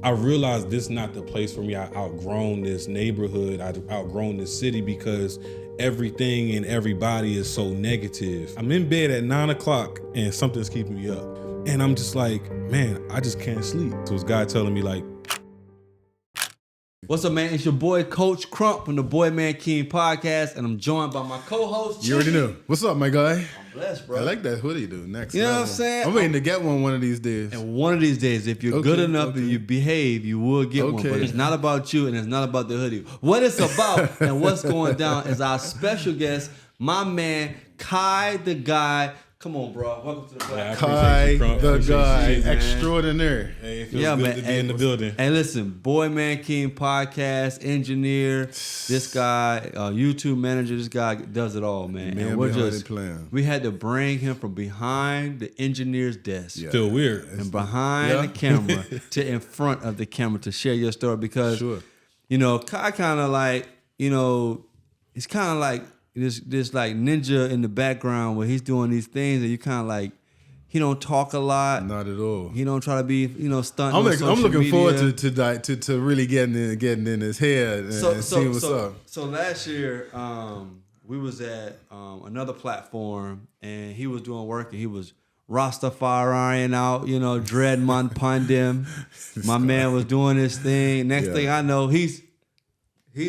I realized this is not the place for me. I outgrown this neighborhood. I outgrown this city because everything and everybody is so negative. I'm in bed at 9 o'clock and something's keeping me up. And I'm just like, man, I just can't sleep. So it's God telling me like, what's up, man? It's your boy, Coach Crump from the Boy Man King podcast, and I'm joined by my co-host, You already know. What's up, my guy? I'm blessed, bro. I like that hoodie, dude. Next You know level. what I'm saying? I'm waiting to get one of these days. And one of these days, if you're good enough and you behave, you will get one. But it's not about you and it's not about the hoodie. What it's about and what's going down is our special guest, my man, Kai the Guy. Come on, bro. Welcome to the podcast. Kai the Guy extraordinaire. hey, it feels good to be in the building. And listen, Boy Man King podcast, engineer, this guy, YouTube manager, this guy does it all, man. Man and we're behind just the plan. we had to bring him from behind the engineer's desk. Yeah. Feel weird. And behind the camera to in front of the camera to share your story because, you know, Kai kind of like, you know, he's kind of like this like ninja in the background where he's doing these things and you kind of like, he don't talk a lot. Not at all. He don't try to be, you know, stunting. I'm looking forward to really getting in his head and seeing what's up. So last year, we was at another platform and he was doing work and he was Rastafariing out, you know, Dreadmon Pandim. My man was doing his thing. Next thing I know, he's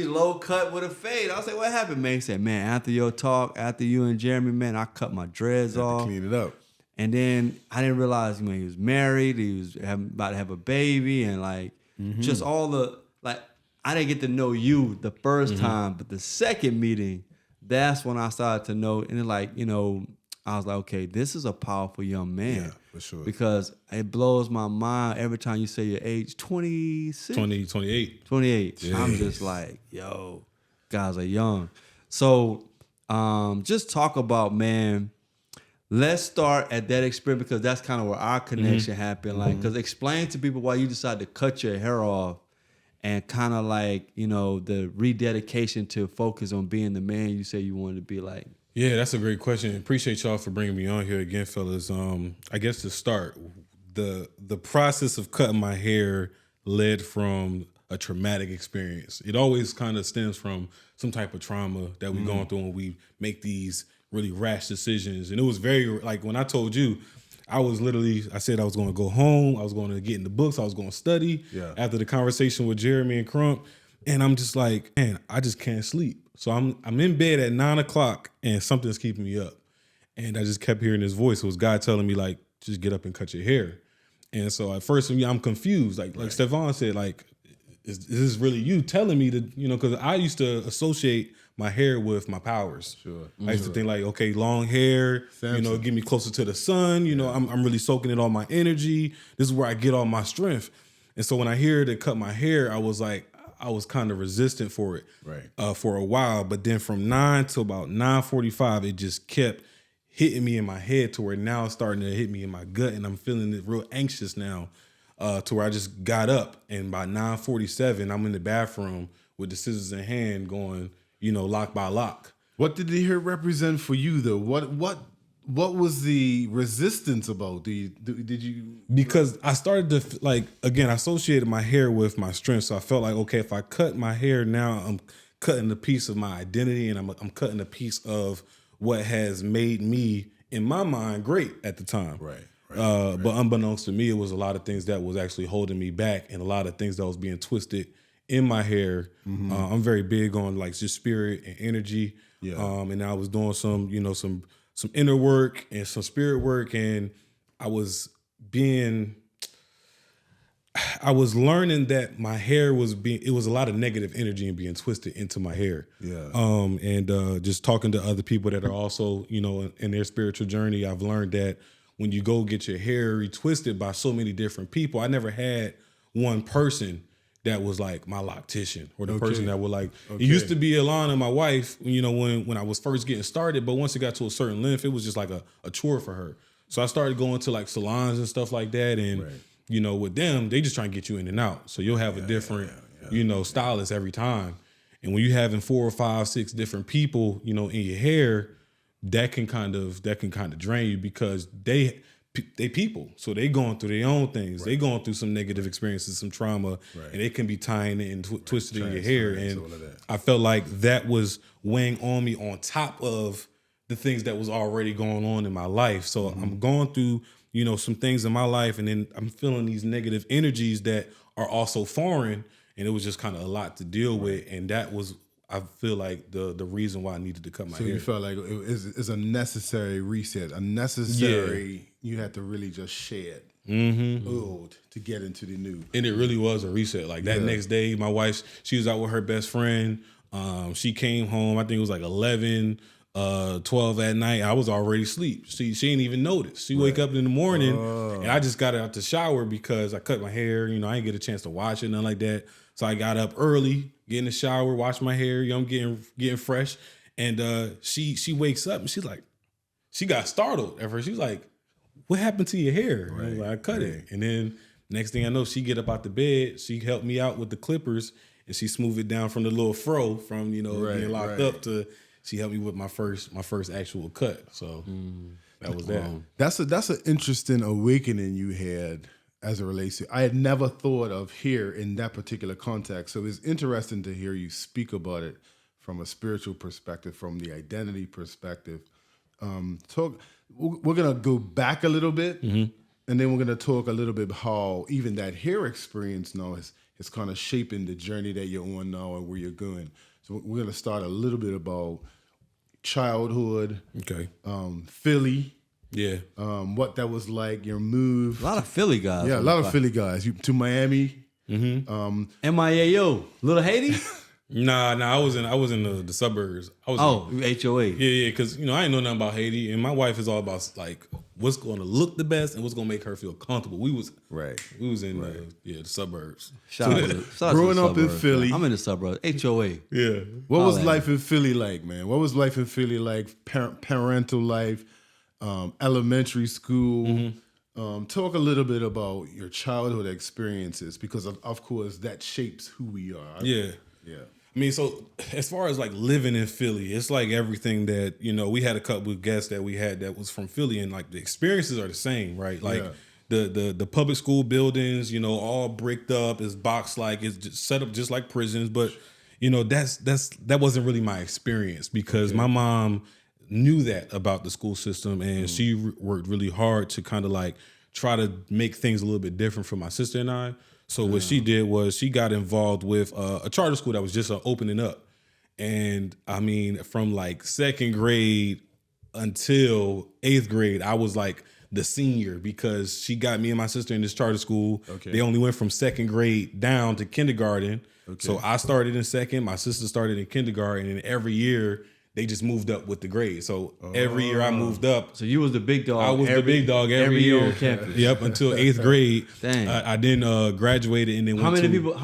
low cut with a fade. I was like, what happened, man? He said, man, after your talk, after you and Jeremy, man, I cut my dreads off. Clean it up. And then I didn't realize, you know, he was married. He was about to have a baby and like just all the, like, I didn't get to know you the first time, but the second meeting, that's when I started to know. And then like, you know, I was like, okay, this is a powerful young man. Yeah, for sure. Because it blows my mind every time you say your age, 26? 28. 28. Yeah. I'm just like, yo, guys are young. So just talk about, man, let's start at that experience because that's kind of where our connection happened. Like, because explain to people why you decided to cut your hair off and kind of like, you know, the rededication to focus on being the man you say you wanted to be like. Yeah, that's a great question. Appreciate y'all for bringing me on here again, fellas. I guess to start, the process of cutting my hair led from a traumatic experience. It always kind of stems from some type of trauma that we're going through when we make these really rash decisions. And it was very, like when I told you, I said I was going to go home. I was going to get in the books. I was going to study after the conversation with Jeremy and Crump. And I'm just like, man, I just can't sleep. So I'm in bed at 9 o'clock and something's keeping me up. And I just kept hearing this voice. It was God telling me like, just get up and cut your hair. And so at first I'm confused. Like Stefan said, like, is this really you telling me to, you know, because I used to associate my hair with my powers. Sure. I used to think like, okay, long hair, you know, get me closer to the sun. You know, I'm really soaking in all my energy. This is where I get all my strength. And so when I hear to cut my hair, I was kind of resistant for it for a while. But then from 9 to about 9:45, it just kept hitting me in my head to where now it's starting to hit me in my gut. And I'm feeling it real anxious now to where I just got up. And by 9:47, I'm in the bathroom with the scissors in hand going, you know, lock by lock. What did the hair represent for you, though? What was the resistance about? Did you? Because I started to like, again, I associated my hair with my strength. So I felt like, okay, if I cut my hair now, I'm cutting a piece of my identity and I'm cutting a piece of what has made me, in my mind, great at the time. Right. But unbeknownst to me, it was a lot of things that was actually holding me back and a lot of things that was being twisted in my hair. I'm very big on like just spirit and energy. Yeah. And I was doing some, you know, some inner work and some spirit work, and I was learning that my hair it was a lot of negative energy and being twisted into my hair. Yeah. And just talking to other people that are also, you know, in their spiritual journey, I've learned that when you go get your hair retwisted by so many different people, I never had one person that was like my loctician or the person that would like, it used to be Alana, my wife, you know, when I was first getting started, but once it got to a certain length, it was just like a chore for her. So I started going to like salons and stuff like that. And, you know, with them, they just try and get you in and out. So you'll have a different, you know, stylist every time. And when you're having 4 or 5, 6 different people, you know, in your hair, that can kind of drain you because they people, so they going through their own things. They going through some negative experiences, some trauma, and it can be tying it and twisted in your hair. And I felt like that was weighing on me on top of the things that was already going on in my life. So I'm going through, some things in my life, and then I'm feeling these negative energies that are also foreign, and it was just kind of a lot to deal with. And that was, I feel like, the reason why I needed to cut my hair. So you felt like it's a necessary reset, a necessary, you had to really just shed old to get into the new. And it really was a reset. Like that next day, my wife, she was out with her best friend. She came home, I think it was like 11, 12 at night. I was already asleep. She didn't even notice. She wake up in the morning, and I just got out the shower because I cut my hair. I didn't get a chance to wash it, nothing like that. So I got up early, get in the shower, wash my hair. I'm getting fresh, and she wakes up and she's like, she got startled at first. She was like, "What happened to your hair?" I was like, "I cut it." And then next thing I know, she get up out the bed. She helped me out with the clippers, and she smoothed it down from the little fro from being locked up to. She helped me with my first actual cut. So that was that. That's an interesting awakening you had as it relates to. I had never thought of hair in that particular context. So it's interesting to hear you speak about it from a spiritual perspective, from the identity perspective. We're gonna go back a little bit, and then we're gonna talk a little bit how even that hair experience now is kind of shaping the journey that you're on now and where you're going. So we're gonna start a little bit about childhood, Philly, what that was like, your move. A lot of Philly guys. Yeah, a lot of Philly guys. You to Miami. MIAO, Little Haiti. Nah, I was in the suburbs. I was HOA. Yeah, because I ain't know nothing about Haiti, and my wife is all about like what's going to look the best and what's going to make her feel comfortable. We was in the suburbs. Shout out growing to the up in suburbs, Philly. I'm in the suburbs. HOA. Yeah. What was life in Philly like, man? What was life in Philly like? Parental life, elementary school. Talk a little bit about your childhood experiences, because of course that shapes who we are. Yeah. I mean, so as far as like living in Philly, it's like everything that, we had a couple of guests that we had that was from Philly, and like the experiences are the same, right? Like the public school buildings, all bricked up, it's box like, it's just set up just like prisons. But, that wasn't really my experience, because my mom knew that about the school system, and she worked really hard to kind of like try to make things a little bit different for my sister and I. So what she did was she got involved with a charter school that was just opening up. And I mean, from like second grade until 8th grade, I was like the senior, because she got me and my sister in this charter school. They only went from second grade down to kindergarten. So I started in second, my sister started in kindergarten, and every year they just moved up with the grade. So every year I moved up. So you was the big dog. I was the big dog every year on campus. Yep, until 8th grade. Dang. I then graduated, and then How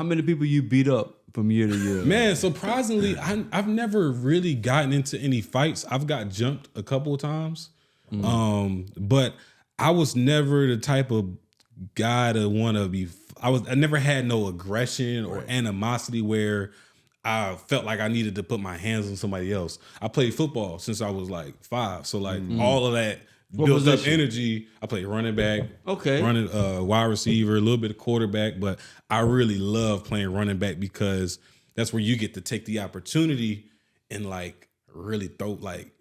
many people you beat up from year to year? Man, surprisingly, I've never really gotten into any fights. I've got jumped a couple of times, but I was never the type of guy to want to be. I never had no aggression or animosity where I felt like I needed to put my hands on somebody else. I played football since I was like 5. So like all of that built up energy. I played running back, running wide receiver, a little bit of quarterback, but I really love playing running back, because that's where you get to take the opportunity and like really throw like.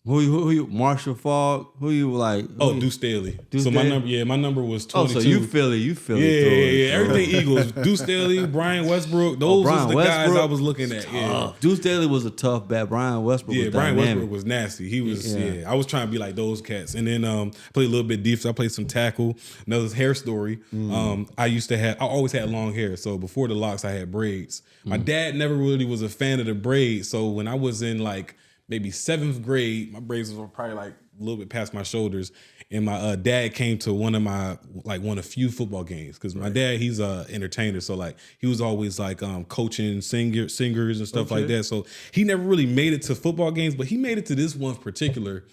Who you Marshall Falk? Who you like? Deuce Staley. My number was 22. Oh, so you Philly. Yeah. Everything Eagles. Deuce Staley, Brian Westbrook. Those was the guys I was looking at. Yeah. Deuce Staley was a tough bat. Brian Westbrook was Brian dynamic. Westbrook was nasty. He was, I was trying to be like those cats. And then I played a little bit defense. I played some tackle. Another hair story. I always had long hair. So before the locks, I had braids. My dad never really was a fan of the braids. So when I was in like maybe 7th grade, my braids were probably like a little bit past my shoulders, and my dad came to one of few football games, because my dad, he's a entertainer, so like he was always like coaching singers and stuff like that. So he never really made it to football games, but he made it to this one in particular.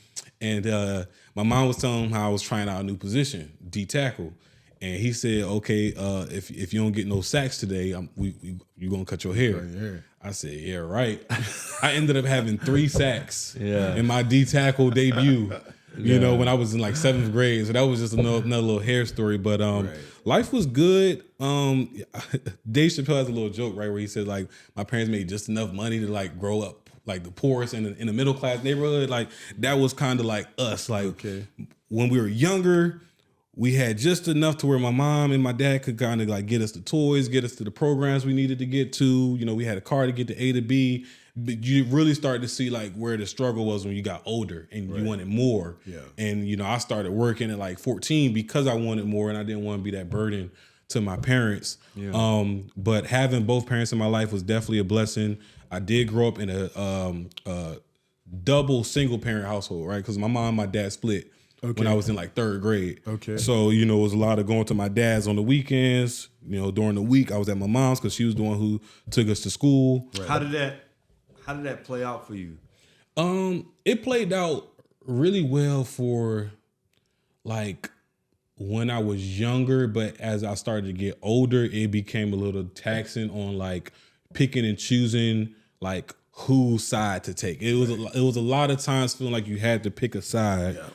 And my mom was telling him how I was trying out a new position, D tackle. And he said, okay, if you don't get no sacks today, you're going to cut your hair. I said, yeah, right. I ended up having 3 sacks in my D tackle debut. you know, when I was in like 7th grade. So that was just another little hair story. But life was good. Dave Chappelle has a little joke, right, where he said like my parents made just enough money to like grow up like the poorest in a middle class neighborhood. Like that was kind of like us. Like when we were younger, we had just enough to where my mom and my dad could kind of like get us the toys, get us to the programs we needed to get to. You know, we had a car to get to A to B. But you really started to see like where the struggle was when you got older and you wanted more. Yeah. And, you know, I started working at like 14 because I wanted more and I didn't want to be that burden to my parents. Yeah. But having both parents in my life was definitely a blessing. I did grow up in a double single parent household, right? Because my mom and my dad split. When I was in like 3rd grade. So, you know, it was a lot of going to my dad's on the weekends. You know, during the week I was at my mom's because she was the one who took us to school. Right. How did that play out for you? It played out really well for like when I was younger, but as I started to get older, it became a little taxing on like picking and choosing like whose side to take. It was a lot of times feeling like you had to pick a side. Yeah.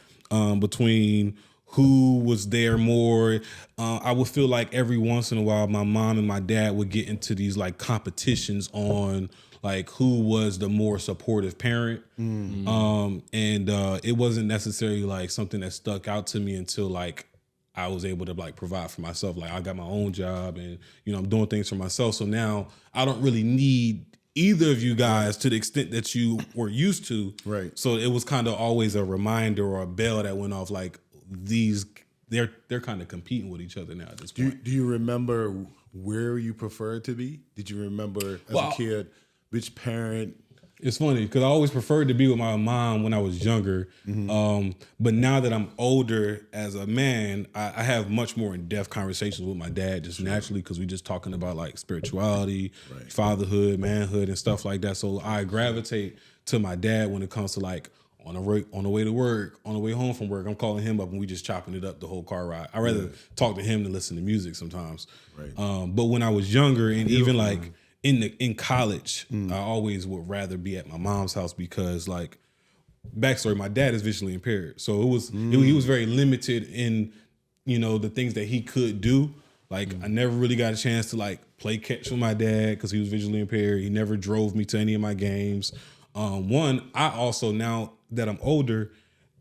Between who was there more. I would feel like every once in a while, my mom and my dad would get into these like competitions on like who was the more supportive parent. And it wasn't necessarily like something that stuck out to me until like I was able to like provide for myself. Like I got my own job and, you know, I'm doing things for myself. So now I don't really need either of you guys to the extent that you were used to. Right. So it was kind of always a reminder or a bell that went off like they're kind of competing with each other now at this point. Do you remember where you preferred to be? Did you remember as a kid which parent? It's funny because I always preferred to be with my mom when I was younger. But now that I'm older as a man, I have much more in-depth conversations with my dad just naturally because we just talking about like spirituality, fatherhood, manhood, and stuff like that. So I gravitate to my dad when it comes to like on the way to work, on the way home from work. I'm calling him up and we just chopping it up the whole car ride. I'd rather talk to him than listen to music sometimes. Right. But when I was younger and even like in college, I always would rather be at my mom's house because like backstory, my dad is visually impaired. So he was very limited in, you know, the things that he could do. Like I never really got a chance to like play catch with my dad because he was visually impaired. He never drove me to any of my games. I also, now that I'm older,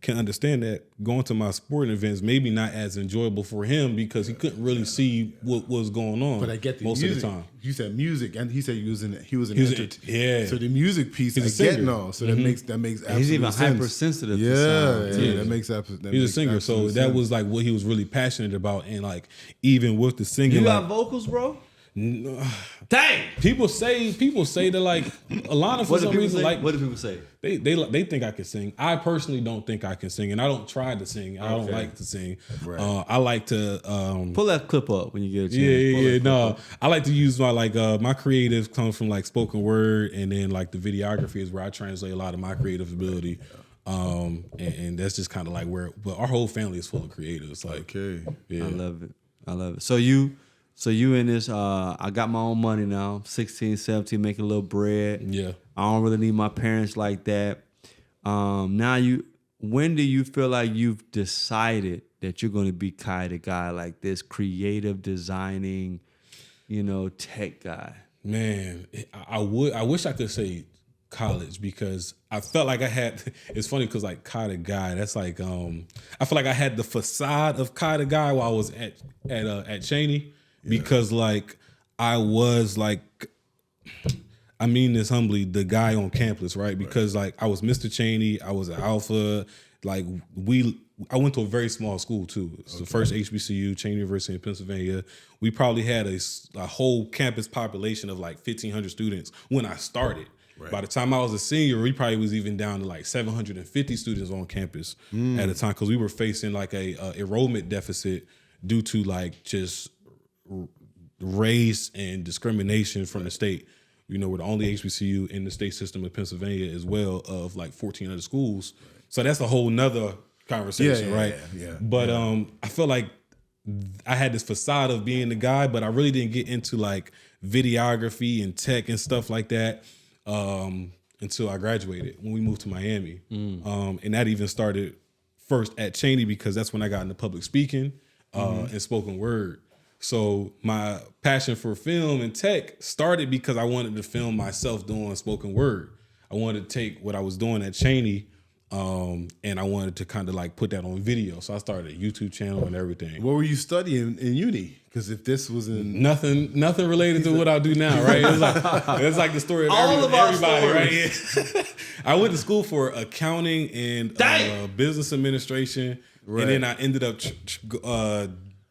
can understand that going to my sporting events maybe not as enjoyable for him because he couldn't really see what was going on. But I get the most music. of the time. You said music, and he said he was an entertainer. So the music piece, he's a singer. So that makes absolute He's even sense. hypersensitive. Yeah, to sound, that makes absolute. He's a singer, so that was like what he was really passionate about, and like even with the singing, you got vocals, bro. Dang! People say that like a lot of for some reason like what do people say? They think I can sing. I personally don't think I can sing, and I don't try to sing. I don't like to sing. Right. I like to pull that clip up when you get a chance. No, I like to use my like my creative comes from like spoken word, and then like the videography is where I translate a lot of my creative ability. And that's just kind of like where. But our whole family is full of creatives. Like, I love it. So you in this, I got my own money now, 16, 17, making a little bread. Yeah. I don't really need my parents like that. When do you feel like you've decided that you're going to be kind of guy like this, creative, designing, you know, tech guy? Man, I wish I could say college because I felt like I had, it's funny because like kind of guy, that's like, I feel like I had the facade of kind of guy while I was at Cheney. Because like I was like, I mean this humbly, the guy on campus, right? Because like I was Mr. Cheney, I was an alpha. Like I went to a very small school too. It's the first HBCU, Cheney University in Pennsylvania. We probably had a whole campus population of like 1,500 students when I started. Right. By the time I was a senior, we probably was even down to like 750 students on campus at a time because we were facing like a enrollment deficit due to like just race and discrimination from the state. You know, we're the only HBCU in the state system of Pennsylvania as well of like 1,400 schools. So that's a whole nother conversation, right? Yeah. But I feel like I had this facade of being the guy, but I really didn't get into like videography and tech and stuff like that until I graduated when we moved to Miami. And that even started first at Cheney because that's when I got into public speaking and spoken word. So my passion for film and tech started because I wanted to film myself doing spoken word. I wanted to take what I was doing at Cheney and I wanted to kind of like put that on video. So I started a YouTube channel and everything. What were you studying in uni? Because if this was in Nothing related to what I do now, right? It's like the story of All of our everybody, stories. right? Yeah. I went to school for accounting and business administration, and then I ended up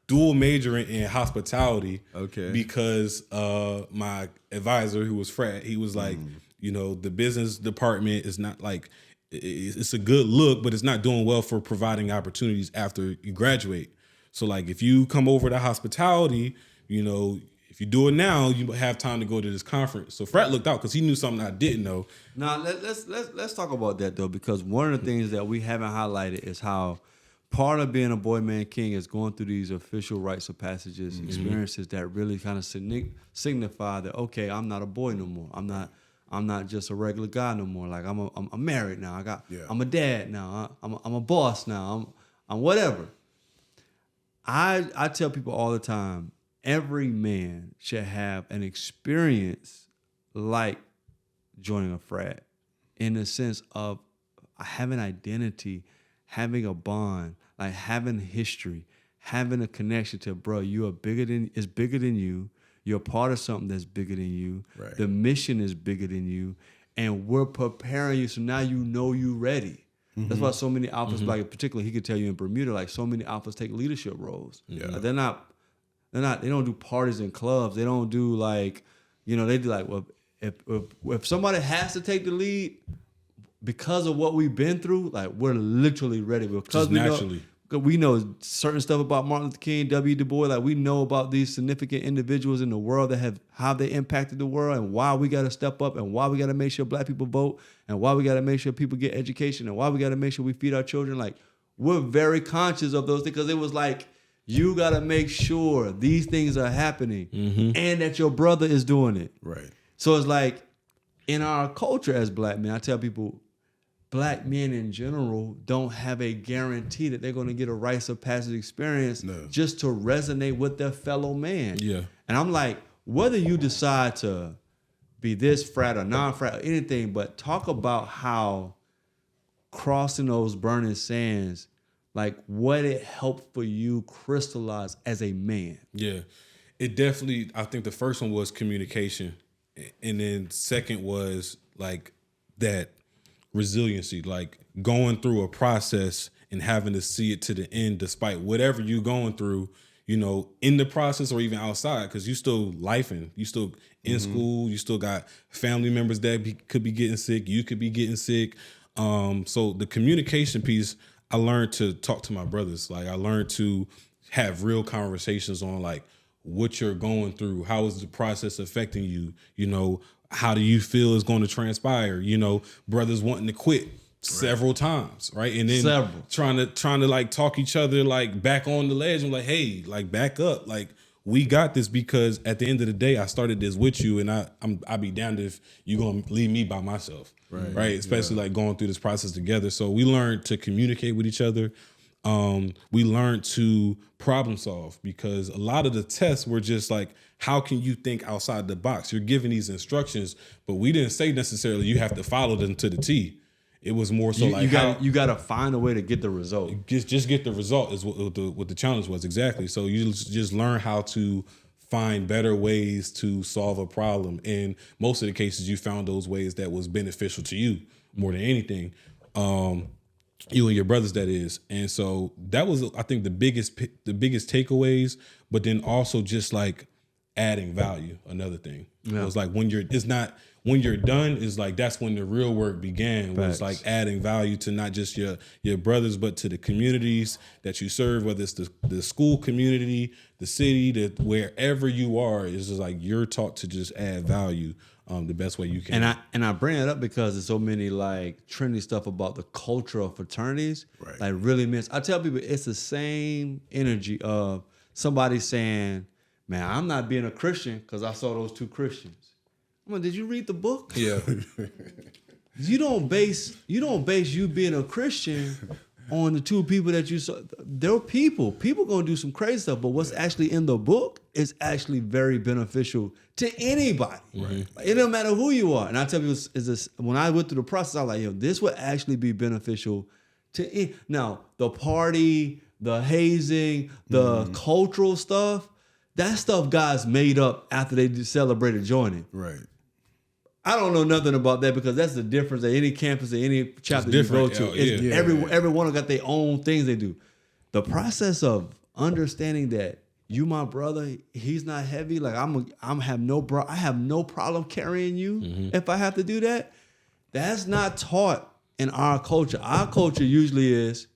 dual majoring in hospitality. Okay. Because my advisor, who was Frat, he was like, you know, the business department is not like it's a good look, but it's not doing well for providing opportunities after you graduate. So like if you come over to hospitality, you know, if you do it now, you have time to go to this conference. So Frat looked out because he knew something I didn't know. Now let's talk about that though, because one of the things that we haven't highlighted is how part of being a boy man king is going through these official rites of passages, experiences that really kind of signify that okay, I'm not a boy no more. I'm not just a regular guy no more. Like I'm married now. I'm a dad now. I'm a boss now. I'm whatever. I tell people all the time, every man should have an experience like joining a frat in the sense of having identity, having a bond, like having history, having a connection to, bro, it's bigger than you. You're a part of something that's bigger than you. Right. The mission is bigger than you. And we're preparing you so now you know you're ready. That's why so many alphas, like particularly he could tell you in Bermuda, like so many alphas take leadership roles. Yeah. Like they don't do parties and clubs. They don't do like, you know, they do like, well, if somebody has to take the lead because of what we've been through, like we're literally ready. Because we know certain stuff about Martin Luther King, W. Du Bois. Like we know about these significant individuals in the world that have how they impacted the world and why we got to step up and why we got to make sure black people vote and why we got to make sure people get education and why we got to make sure we feed our children. Like we're very conscious of those things because it was like you got to make sure these things are happening and that your brother is doing it. Right. So it's like in our culture as black men, I tell people, black men in general don't have a guarantee that they're going to get a rites of passage experience just to resonate with their fellow man. Yeah. And I'm like, whether you decide to be this frat or non-frat or anything, but talk about how crossing those burning sands, like what it helped for you crystallize as a man. Yeah. It definitely, I think the first one was communication. And then second was like that resiliency, like going through a process and having to see it to the end despite whatever you're going through, you know, in the process or even outside, because you still lifing, you still in school, you still got family members that could be getting sick, you could be getting sick. So the communication piece, I learned to talk to my brothers. Like I learned to have real conversations on like what you're going through, how is the process affecting you, you know, how do you feel is going to transpire? You know, brothers wanting to quit several times, right? And then trying to like talk each other like back on the ledge and like, hey, like back up, like we got this because at the end of the day, I started this with you, and I'll be damned if you're gonna leave me by myself, right? Especially like going through this process together. So we learned to communicate with each other. We learned to problem solve because a lot of the tests were just like, how can you think outside the box? You're giving these instructions, but we didn't say necessarily you have to follow them to the T. It was more so like you got to find a way to get the result. Just get the result is what the challenge was exactly. So you just learn how to find better ways to solve a problem. And most of the cases, you found those ways that was beneficial to you more than anything. You and your brothers, that is. And so that was, I think, the biggest takeaways, but then also just like adding value, another thing. It was like when you're done is like, that's when the real work began. Was like adding value to not just your brothers, but to the communities that you serve, whether it's the school community, the city, wherever you are, is just like you're taught to just add value the best way you can. And I bring it up because there's so many like trendy stuff about the culture of fraternities. Right. Like really I tell people it's the same energy of somebody saying, man, I'm not being a Christian because I saw those two Christians. I'm like, did you read the book? Yeah. You don't base you being a Christian on the two people that you saw. They're people. People gonna do some crazy stuff, but what's actually in the book is actually very beneficial to anybody. Right. It doesn't matter who you are. And I tell you, is this when I went through the process, I was like, this would actually be beneficial to now the party, the hazing, the cultural stuff. That stuff guys made up after they celebrated joining. Right. I don't know nothing about that because that's the difference at any campus, at any chapter you go to. Every one got their own things they do. The process of understanding that you, my brother, he's not heavy. Like I have no problem carrying you if I have to do that. That's not taught in our culture. Our culture usually is,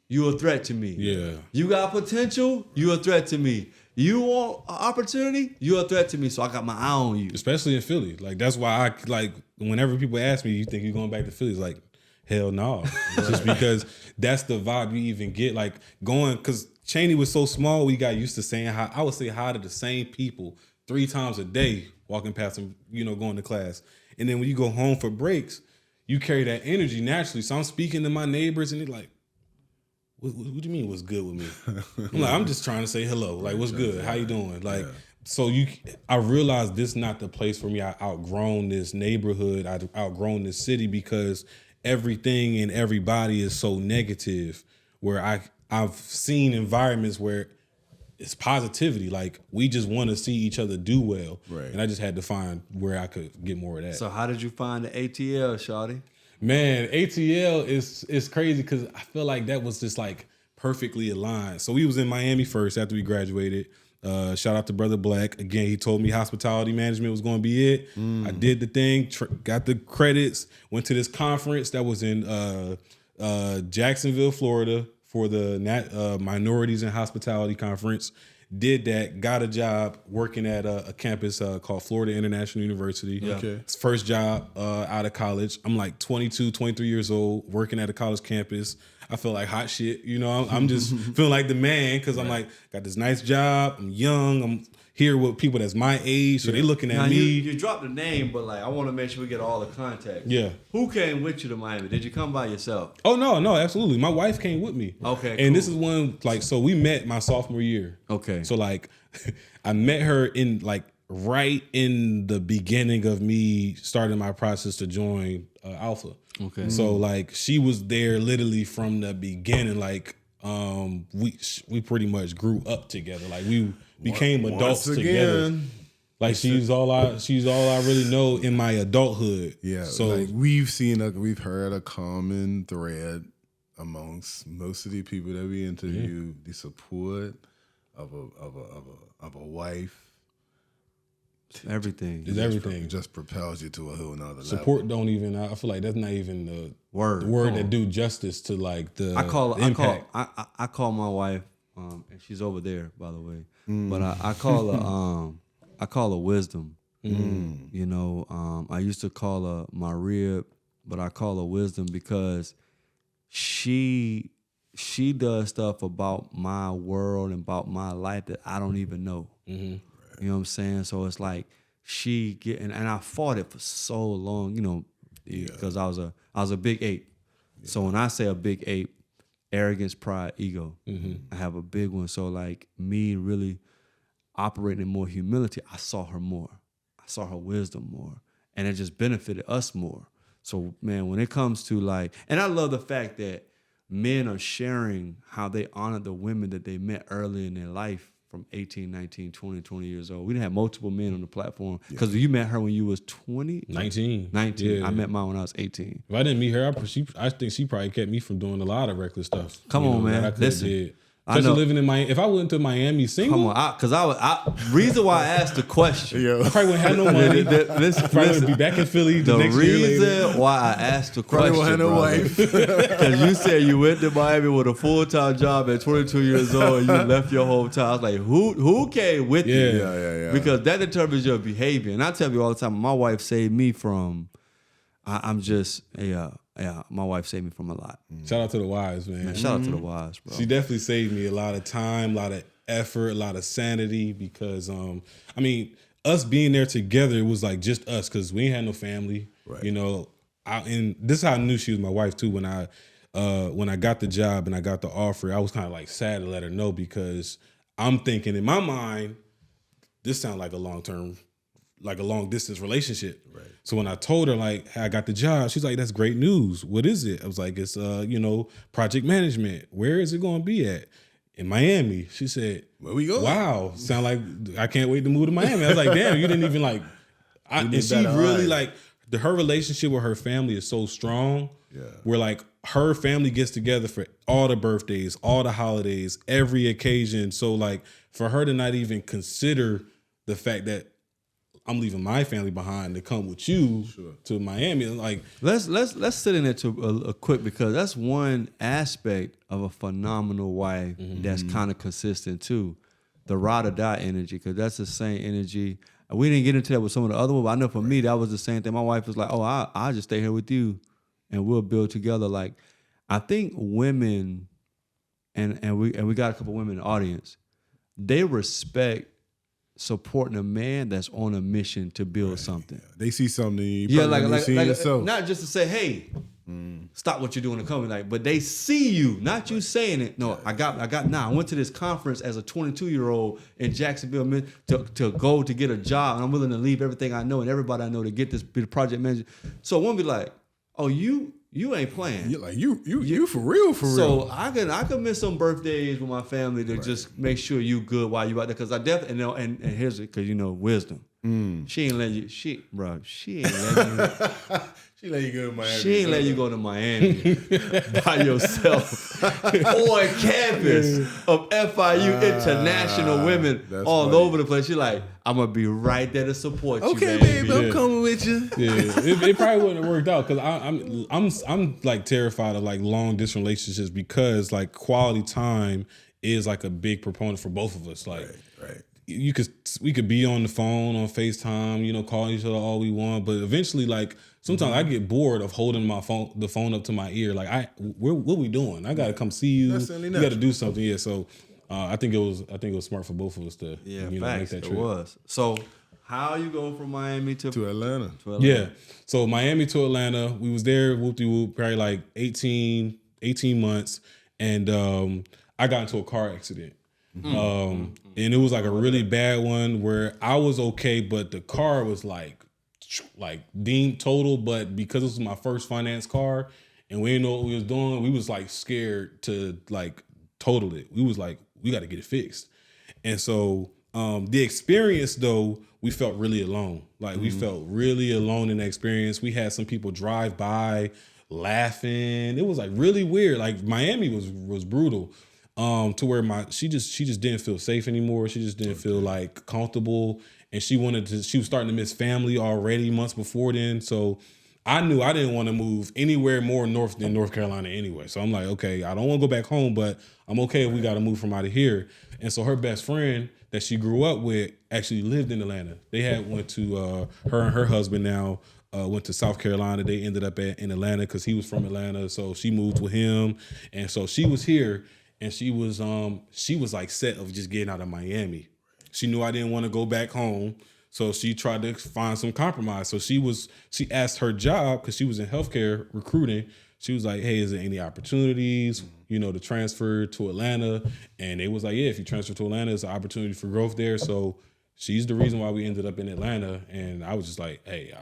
you're a threat to me. Yeah. You got potential, you're a threat to me. You want an opportunity, you're a threat to me, so I got my eye on you. Especially in Philly. Like, that's why I, like, whenever people ask me, you think you're going back to Philly? It's like, hell no. Just because that's the vibe you even get. Like, because Cheney was so small, we got used to saying hi. I would say hi to the same people 3 times a day, walking past them, going to class. And then when you go home for breaks, you carry that energy naturally. So I'm speaking to my neighbors, and they're like, what do you mean what's good with me? I'm like, I'm just trying to say hello. Like, what's good? How you doing? Like, so I realized this is not the place for me. I outgrown this neighborhood. I outgrown this city because everything and everybody is so negative, where I've seen environments where it's positivity. Like, we just want to see each other do well. Right. And I just had to find where I could get more of that. So how did you find the ATL, Shawty? Man, ATL is crazy because I feel like that was just like perfectly aligned. So we was in Miami first after we graduated. Shout out to Brother Black. Again, he told me hospitality management was going to be it. I did the thing, got the credits, went to this conference that was in Jacksonville, Florida for the Minorities in Hospitality Conference. Did that, got a job working at a campus called Florida International University. Yeah. Okay. It's first job out of college. I'm like 22, 23 years old, working at a college campus. I feel like hot shit. I'm just feeling like the man because I'm like, got this nice job. I'm young. I'm here with people that's my age. So they looking at now, me. You dropped the name, but like I want to make sure we get all the context. Yeah. Who came with you to Miami? Did you come by yourself? Oh, no, absolutely. My wife came with me. Okay, and this is one, like, so we met my sophomore year. Okay. So, like, I met her in, like, right in the beginning of me starting my process to join Alpha. Okay. So, like, she was there literally from the beginning. Like, we pretty much grew up together. Like, we became adults together. Like, she's all I really know in my adulthood. Yeah. So like we've heard a common thread amongst most of the people that we interview: the support of a wife. Everything. It's everything. It just propels you to a whole nother level. Support don't even. I feel like that's not even the word that do justice to like the impact. I call my wife, and she's over there, by the way. But I call her I call her wisdom. I used to call her my rib, but I call her wisdom because she does stuff about my world and about my life that I don't even know. Mm-hmm. You know what I'm saying? So it's like and I fought it for so long, because I was a big ape. Yeah. So when I say a big ape, arrogance, pride, ego, I have a big one. So like me really operating in more humility, I saw her more. I saw her wisdom more. And it just benefited us more. So man, when it comes to like, and I love the fact that men are sharing how they honored the women that they met early in their life from 18, 19, 20 years old. We didn't have multiple men on the platform because you met her when you was 20? 19. 19. Yeah. I met mine when I was 18. If I didn't meet her, I think she probably kept me from doing a lot of reckless stuff. Come on, man. I listen. Did. Especially living in Miami. If I went to Miami single. Come on, because reason why I asked the question. I probably wouldn't have no money. Probably would be back in Philly the next year later. The reason why I asked the question, probably wouldn't have no wife. Because you said you went to Miami with a full-time job at 22 years old and you left your hometown. I was like, who came with you? Yeah. Because that determines your behavior. And I tell you all the time, my wife saved me from, my wife saved me from a lot. Shout out to the wives, man. Shout out to the wives, bro. She definitely saved me a lot of time, a lot of effort, a lot of sanity because, us being there together, it was like just us because we ain't had no family, right. And this is how I knew she was my wife too when I when I got the job and I got the offer, I was kind of like sad to let her know because I'm thinking in my mind, this sounds like a long-term, like a long-distance relationship. Right. So when I told her like, hey, I got the job, she's like, that's great news. What is it? I was like, it's project management. Where is it going to be at? In Miami. She said, where we go? Wow, sound like I can't wait to move to Miami. I was like, damn, you didn't even like. And she really like her relationship with her family is so strong. Yeah. Where like her family gets together for all the birthdays, all the holidays, every occasion. So like for her to not even consider the fact that I'm leaving my family behind to come with you to Miami, like let's sit in it to a quick, because that's one aspect of a phenomenal wife that's kind of consistent too, the ride or die energy, because that's the same energy. We didn't get into that with some of the other ones, but I know for me that was the same thing. My wife was like, "Oh, I'll just stay here with you, and we'll build together." Like, I think women, and we got a couple women in the audience, they respect supporting a man that's on a mission to build something. Yeah. They see something you like see yourself. not just to say, hey, stop what you're doing to come, like, but they see you, not you saying it. No, I went to this conference as a 22-year-old in Jacksonville to go to get a job, and I'm willing to leave everything I know and everybody I know to get this, be the project manager. So one be like, oh, you ain't playing. You're like, you for real. So I could miss some birthdays with my family to just make sure you good while you out there. Because I definitely and here's it, because wisdom. She ain't letting you. She ain't letting you. She let you go to Miami. She ain't letting you go to Miami by yourself on campus of FIU international women all funny. over the place. She like, I'm gonna be right there to support you, Okay, baby. babe, I'm coming with you. yeah, it probably wouldn't have worked out because I'm like terrified of like long distance relationships because like quality time is like a big proponent for both of us. Like, Right. we could be on the phone, on FaceTime, calling each other all we want, but eventually, like sometimes I get bored of holding the phone up to my ear. Like, what we doing? I gotta come see you. That's certainly You got to natural. do something. Yeah. So I think it was smart for both of us to Facts. make that It trip. was. So how you go from Miami to Atlanta. Yeah. So Miami to Atlanta, we was there, whoop-de-whoop, probably like 18 months. And I got into a car accident. And it was like a really bad one where I was okay, but the car was like deemed total. But because this was my first finance car and we didn't know what we was doing, we was like scared to like total it. We was like, we got to get it fixed. And so the experience though, we felt really alone. Like we felt really alone in the experience. We had some people drive by laughing. It was like really weird. Like Miami was brutal. To where she just didn't feel safe anymore. She just didn't feel like comfortable. And she was starting to miss family already months before then. So I knew I didn't want to move anywhere more north than North Carolina anyway. So I'm like, okay, I don't want to go back home, but I'm okay if we got to move from out of here. And so her best friend that she grew up with actually lived in Atlanta. They went to her and her husband now went to South Carolina. They ended up in Atlanta because he was from Atlanta. So she moved with him. And so she was here and she was like set of just getting out of Miami. She knew I didn't want to go back home. So she tried to find some compromise. So she asked her job, because she was in healthcare recruiting. She was like, hey, is there any opportunities, to transfer to Atlanta? And they was like, yeah, if you transfer to Atlanta, it's an opportunity for growth there. So she's the reason why we ended up in Atlanta. And I was just like, hey,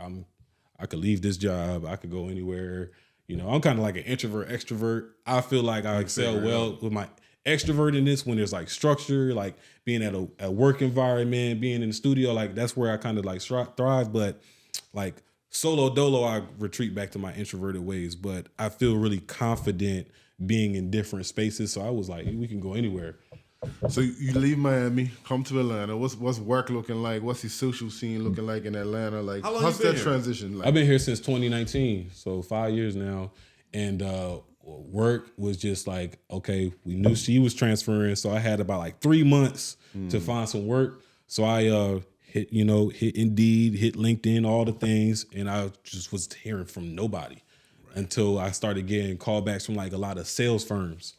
I could leave this job. I could go anywhere. I'm kind of like an introvert, extrovert. I feel like I excel well with my extrovertedness when there's like structure, like being at a work environment, being in the studio, like that's where I kind of like thrive. But like solo dolo, I retreat back to my introverted ways. But I feel really confident being in different spaces. So I was like, we can go anywhere. So you leave Miami, come to Atlanta. What's work looking like? What's the social scene looking like in Atlanta? Like, How long how's you been that here? transition like? I've been here since 2019, so 5 years now. And work was just like, okay, we knew she was transferring, so I had about like 3 months to find some work. So I hit Indeed, hit LinkedIn, all the things, and I just was hearing from nobody until I started getting callbacks from like a lot of sales firms.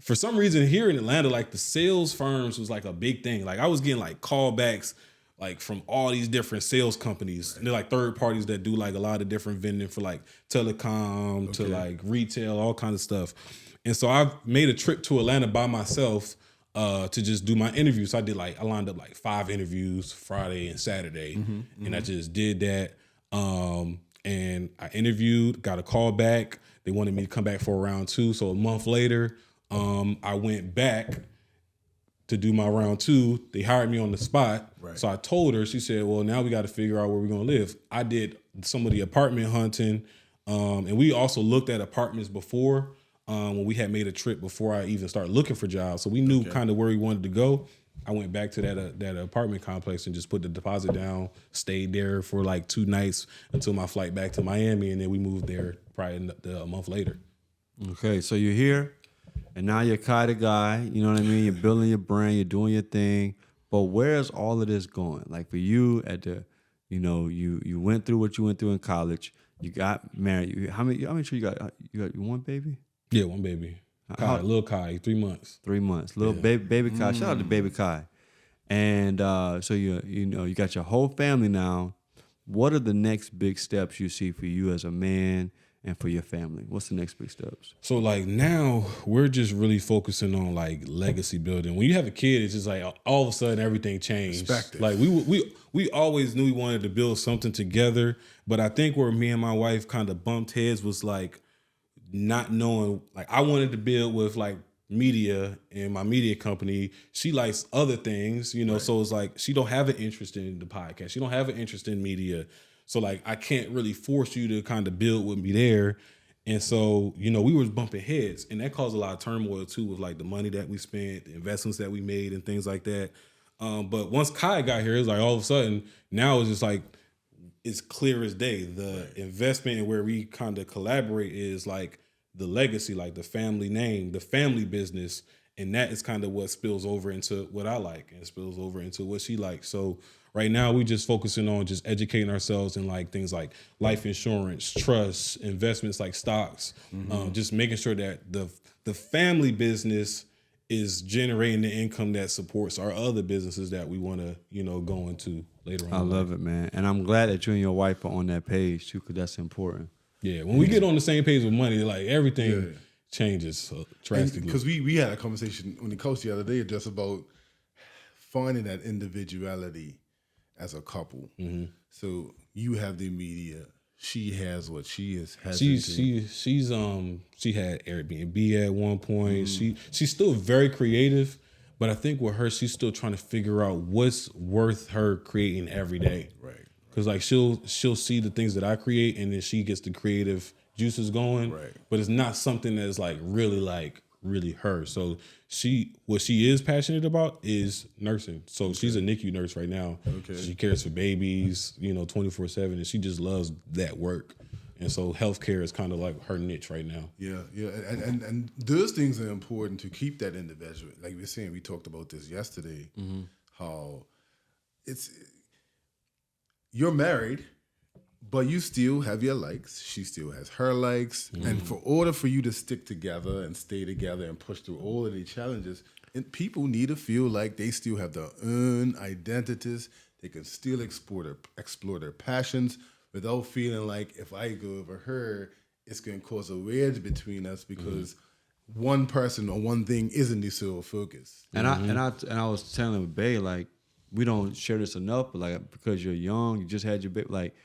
For some reason here in Atlanta, like the sales firms was like a big thing. Like I was getting like callbacks like from all these different sales companies. And they're like third parties that do like a lot of different vending for like telecom to like retail, all kinds of stuff. And so I made a trip to Atlanta by myself to just do my interviews. So I lined up like 5 interviews Friday and Saturday. And I just did that. And I interviewed, got a call back. They wanted me to come back for round 2. So a month later, I went back to do my round 2. They hired me on the spot. Right. So I told her, she said, well, now we got to figure out where we're going to live. I did some of the apartment hunting. And we also looked at apartments before when we had made a trip before I even started looking for jobs. So we knew kind of where we wanted to go. I went back to that apartment complex and just put the deposit down, stayed there for like 2 nights until my flight back to Miami. And then we moved there probably a month later. Okay, so you're here and now you're kind of guy, you know what I mean? You're building your brand, you're doing your thing. But where's all of this going? Like for you you went through what you went through in college. You got married. How many sure you got one baby? Yeah, one baby. Kai, little Kai, 3 months. 3 months. Little baby Kai. Shout out to baby Kai. And so you got your whole family now. What are the next big steps you see for you as a man and for your family? What's the next big steps? So like now we're just really focusing on like legacy building. When you have a kid, it's just like all of a sudden everything changed. Perspective. Like we always knew we wanted to build something together, but I think where me and my wife kind of bumped heads was like not knowing, like I wanted to build with like media and my media company. She likes other things, so it's like she don't have an interest in the podcast. She don't have an interest in media. So like I can't really force you to kind of build with me there. And so, we were bumping heads, and that caused a lot of turmoil too with like the money that we spent, the investments that we made and things like that. But once Kai got here, it was like all of a sudden now it's just like it's clear as day. The investment and where we kind of collaborate is like the legacy, like the family name, the family business. And that is kind of what spills over into what I like and spills over into what she likes. So right now we just focusing on just educating ourselves in like things like life insurance, trust, investments like stocks, just making sure that the family business is generating the income that supports our other businesses that we want to, go into later on. I love it, man. And I'm glad that you and your wife are on that page too, because that's important. Yeah, when we get on the same page with money, like everything changes drastically. Because we had a conversation when the coach the other day just about finding that individuality as a couple. So you have the media. She has what she is. She had Airbnb at one point. She's still very creative, but I think with her, she's still trying to figure out what's worth her creating every day. Right. Because like she'll see the things that I create, and then she gets the creative juices going. Right. But it's not something that's like really her. So what she is passionate about is nursing. So she's a NICU nurse right now. Okay. She cares for babies, 24/7, and she just loves that work. And so healthcare is kind of like her niche right now. Yeah. And those things are important to keep that individual. Like we're saying, we talked about this yesterday, how you're married, but you still have your likes. She still has her likes. And for order for you to stick together and stay together and push through all of these challenges, and people need to feel like they still have their own identities. They can still explore their passions without feeling like if I go over her, it's going to cause a wedge between us because one person or one thing isn't the sole focus. And I was telling Bay, like, we don't share this enough, but like because you're young, you just had your baby. Like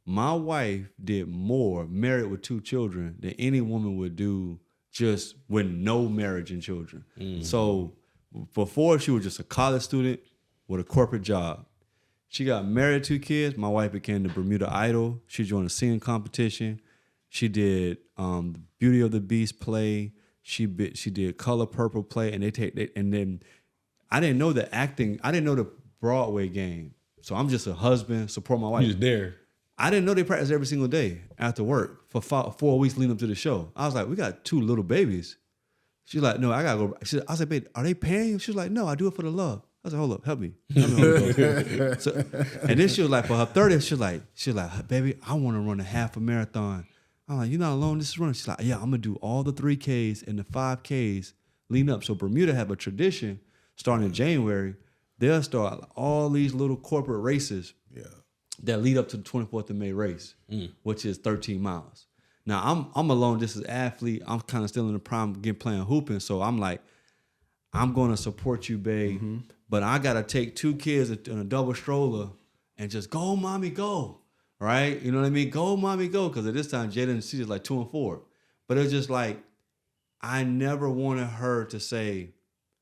my wife did more married with 2 children than any woman would do just with no marriage and children. So before she was just a college student with a corporate job. She got married, 2 kids. My wife became the Bermuda Idol. She joined a singing competition. She did the Beauty of the Beast play. She did Color Purple play, and and then I didn't know the acting. I didn't know the Broadway game. So I'm just a husband, support my wife. You was there. I didn't know they practiced every single day after work for 4 weeks leading up to the show. I was like, we got 2 little babies. She's like, no, I gotta go. I said, babe, are they paying you? She's like, no, I do it for the love. I said, hold up, help me. So, and then she was like, for her 30th, she's like, baby, I want to run a half a marathon. I'm like, you're not alone. This is running. She's like, yeah, I'm gonna do all the 3Ks and the 5Ks leading up. So Bermuda have a tradition starting in January they'll start all these little corporate races Yeah. that lead up to the 24th of May race, which is 13 miles. Now, I'm a long distance athlete. I'm kind of still in the prime playing hooping, so I'm like, I'm going to support you, babe, but I got to take 2 kids in a double stroller and just go, mommy, go, right? You know what I mean? Go, mommy, go, because at this time, Jada, she's like 2 and 4. But it's just like, I never wanted her to say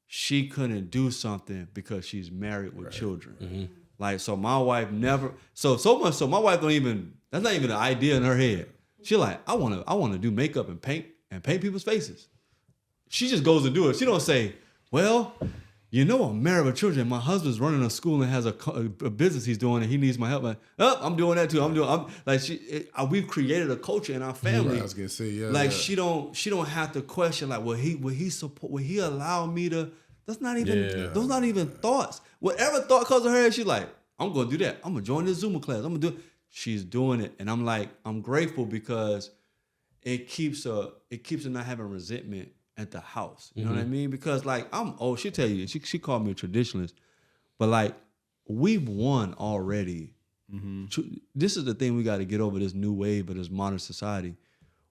she couldn't do something because she's married with children. Like, so my wife never, so much so my wife don't even, that's not even an idea in her head. She like, I want to do makeup and paint people's faces. She just goes and do it. She don't say, well, you know, I'm married with children. My husband's running a school and has a business he's doing, and he needs my help. Like, oh, I'm doing that too. We've created a culture in our family. I was gonna say, yeah. Like yeah. she don't have to question like, will he allow me to? That's not even those not even thoughts. Whatever thought comes to her head, she's like, I'm gonna do that. I'm gonna join this Zumba class. I'm gonna do it. She's doing it, and I'm like, I'm grateful because it keeps her not having resentment at the house. You know what I mean? Because like she'll tell you, she called me a traditionalist, but like we've won already. This is the thing we got to get over, this new wave of this modern society.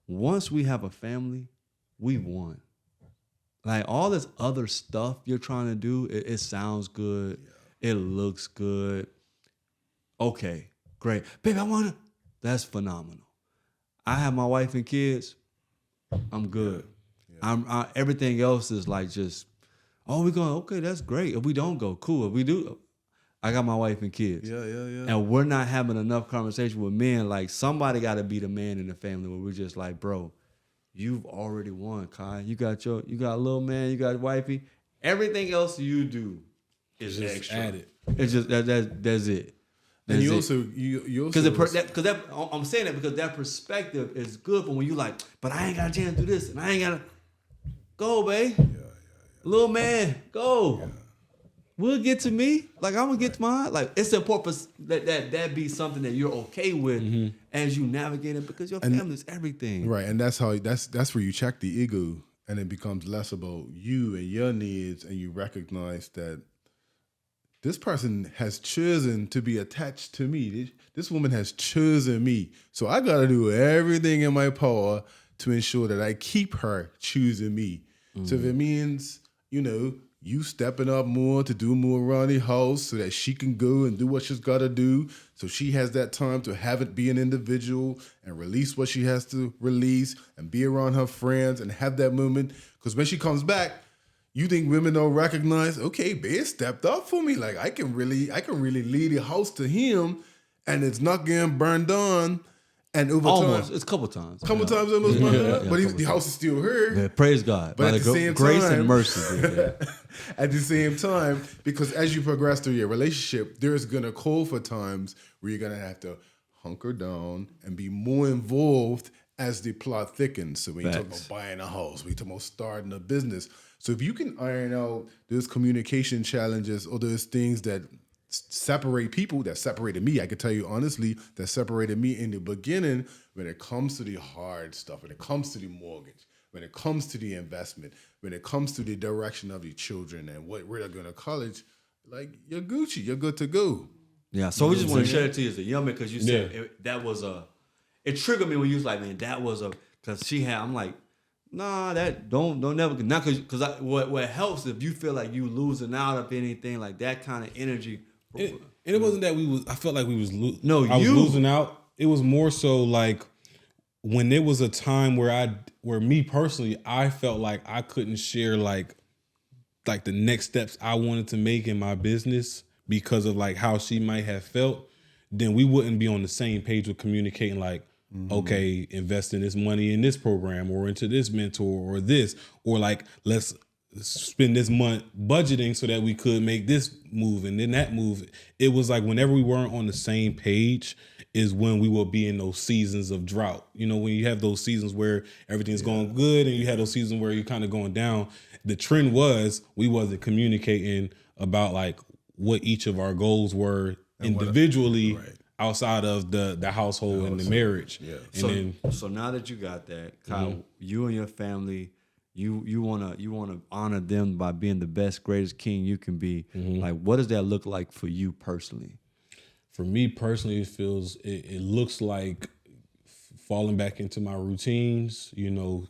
Once we have a family, we've won. Like all this other stuff you're trying to do, it sounds good. Yeah. It looks good. Okay, great. Babe, that's phenomenal. I have my wife and kids. I'm good. Yeah. Everything else is like just, we going, okay, that's great. If we don't go, cool. If we do, I got my wife and kids. Yeah. And we're not having enough conversation with men. Like somebody got to be the man in the family where we're just like, bro, you've already won, Kai. You got a little man, you got wifey. Everything else you do is just extra. Added. It's just that's it. And you also because I'm saying that because that perspective is good. But when you like, but I ain't got a chance to do this, and I ain't got to go, babe. Yeah. Little man, go. Yeah. We'll get to me. Like I'm gonna get to mine. Like it's important that be something that you're okay with as you navigate it because your family is everything. Right, and that's where you check the ego, and it becomes less about you and your needs, and you recognize that this person has chosen to be attached to me. This woman has chosen me, so I got to do everything in my power to ensure that I keep her choosing me. So if it means, you stepping up more to do more around the house so that she can go and do what she's got to do. So she has that time to have it be an individual and release what she has to release and be around her friends and have that moment. Because when she comes back, you think women don't recognize, okay, babe stepped up for me. Like I can really lead the house to him and it's not getting burned on. And over almost, time, it's a couple times. Times almost burned on. But the house is still here. Yeah, praise God. But at the same grace time, and mercy. At the same time, because as you progress through your relationship, there's gonna call for times where you're gonna have to hunker down and be more involved as the plot thickens. So when you talk about buying a house, when you talk about starting a business. So if you can iron out those communication challenges or those things that separate people, that separated me, I can tell you honestly, that separated me in the beginning when it comes to the hard stuff, when it comes to the mortgage, when it comes to the investment, when it comes to the direction of the children and where they're going to college, like you're Gucci, you're good to go. Yeah, so we just want to share it to you as a young man because you said it triggered me when you was like, man, because I'm like, nah, that don't never, not because what helps if you feel like you losing out of anything like that kind of energy. And it wasn't that I felt like we was was losing out. It was more so like when there was a time where me personally, I felt like I couldn't share like the next steps I wanted to make in my business because of like how she might have felt, then we wouldn't be on the same page with communicating like, okay, investing this money in this program or into this mentor or this, or like, let's spend this month budgeting so that we could make this move and then that move. It was like whenever we weren't on the same page is when we will be in those seasons of drought. When you have those seasons where everything's going good and you have those seasons where you're kind of going down. The trend was we wasn't communicating about like what each of our goals were and individually outside of the household and the marriage. Yeah. So now that you got that, Kyle, you and your family, You wanna honor them by being the best, greatest king you can be. Mm-hmm. Like, what does that look like for you personally? For me personally, it looks like falling back into my routines,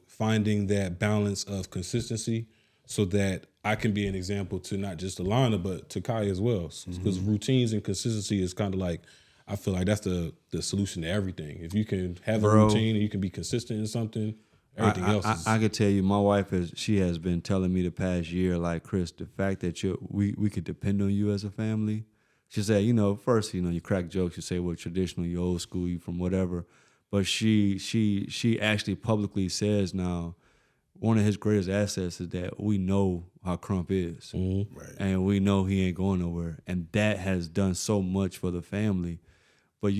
finding that balance of consistency so that I can be an example to not just Alana, but to Kai as well. Because routines and consistency is kind of like, I feel like that's the solution to everything. If you can have a routine and you can be consistent in something, everything else is... I could tell you, my wife has been telling me the past year, like, Chris, the fact that we could depend on you as a family. She said, first, you crack jokes, you say, well, traditional, you old school, you from whatever. But she actually publicly says now, one of his greatest assets is that we know how Crump is. Mm-hmm. Right. And we know he ain't going nowhere. And that has done so much for the family. But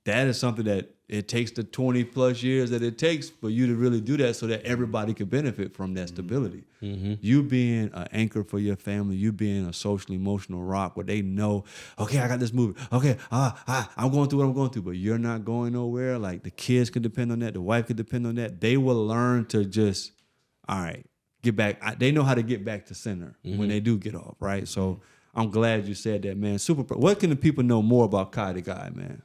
that is something that it takes the 20 plus years that it takes for you to really do that so that everybody can benefit from that stability. Mm-hmm. You being an anchor for your family, you being a social emotional rock where they know, okay, I got this movie. Okay, I'm going through what I'm going through, but you're not going nowhere. Like, the kids could depend on that. The wife could depend on that. They will learn to just, all right, get back. They know how to get back to center when they do get off, right? So I'm glad you said that, man. What can the people know more about Kai the Guy, man?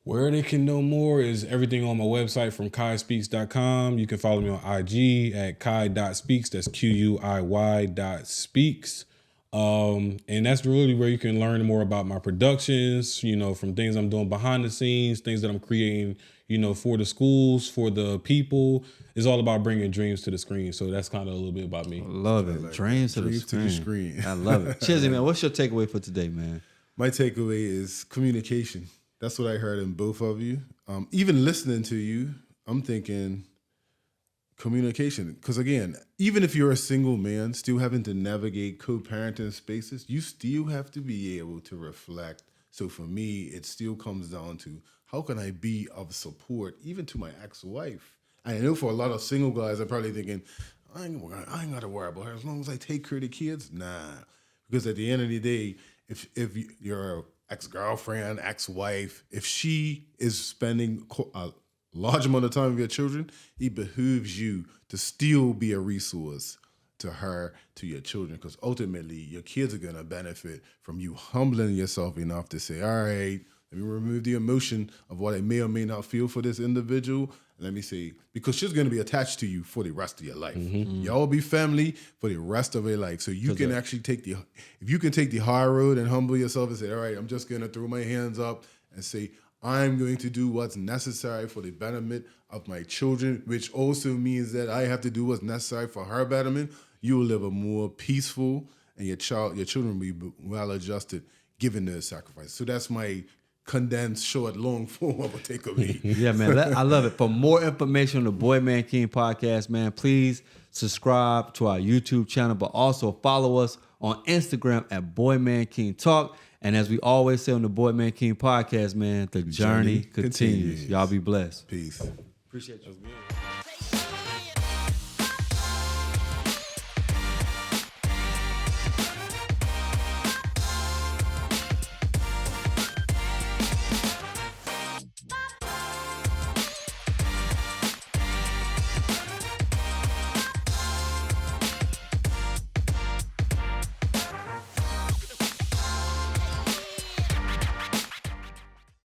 Where they can know more is everything on my website from kaispeaks.com. You can follow me on IG at kai.speaks. That's QUIY.speaks. And that's really where you can learn more about my productions, from things I'm doing behind the scenes, things that I'm creating, for the schools, for the people. It's all about bringing dreams to the screen. So that's kind of a little bit about me. I love it. Like Dreams to the screen. I love it. Chizzy, man, what's your takeaway for today, man? My takeaway is communication. That's what I heard in both of you. Even listening to you, I'm thinking communication. Because again, even if you're a single man, still having to navigate co-parenting spaces, you still have to be able to reflect. So for me, it still comes down to how can I be of support, even to my ex-wife? I know for a lot of single guys, I'm probably thinking, I ain't got to worry about her as long as I take care of the kids. Nah, because at the end of the day, if you're ex-girlfriend, ex-wife, if she is spending a large amount of time with your children, it behooves you to still be a resource to her, to your children, because ultimately your kids are going to benefit from you humbling yourself enough to say, all right, let me remove the emotion of what I may or may not feel for this individual. Let me say, because she's going to be attached to you for the rest of your life. Mm-hmm. Y'all be family for the rest of your life. So you can actually if you can take the high road and humble yourself and say, all right, I'm just going to throw my hands up and say, I'm going to do what's necessary for the betterment of my children, which also means that I have to do what's necessary for her betterment. You will live a more peaceful, and your children will be well adjusted, given their sacrifice. So that's my condensed, short, long form of a takeaway. Yeah, man, I love it. For more information on the Boy Man King podcast, man, please subscribe to our YouTube channel, but also follow us on Instagram at Boy Man King Talk. And as we always say on the Boy Man King podcast, man, the journey continues. Y'all be blessed. Peace. Appreciate you.